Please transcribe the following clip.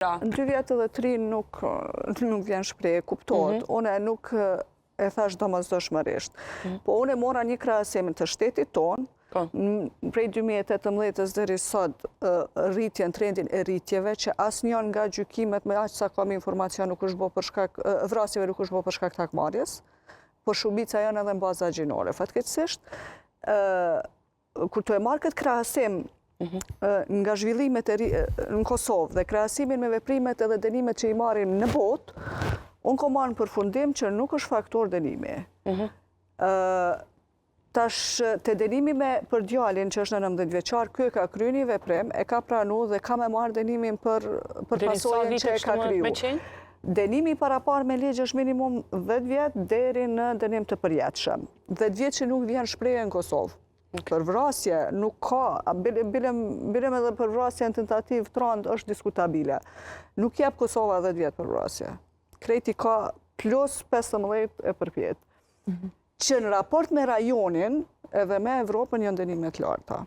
Në 2 vjetë dhe 3 nuk vjen shprehje, kuptohet. Une nuk e thash domosdoshmërisht. Po une mora një krahasim të shtetit tonë, prej 2018 deri sot rritjen, trendin e rritjeve, që asnjë nga gjykimet me aq sa kam informacion nuk është bërë për shkak vrasjeve nuk është bërë për shkak të hakmarrjes, por shumica janë edhe në baza gjinore. Fatkeqësisht, kur të e marr këtë krahasim nga zhvillimet në Kosovë dhe krahasimin me veprimet edhe dënimet që i marrin në botë, unë kam marrë në përfundim që nuk është faktor dënimi. Tash të dënimi për djalin që është në 19 vjeçar, ky ka kryer një veprim, e ka pranuar dhe ka me marrë dënimin për pasojën që e ka kriju. Dënimi parapar me ligj është minimum 10 vjet deri në dënim të përjetshëm. 10 vjet që nuk vjen shprehje në Kosovë. Për vrasje nuk ka, bilem edhe për vrasje në tentativë trondë është diskutabile. Nuk jep Kosova 10 vjet për vrasje. Kreti ka plus 15 e përpjet. Që në raport me rajonin edhe me Evropën janë dënimet larta.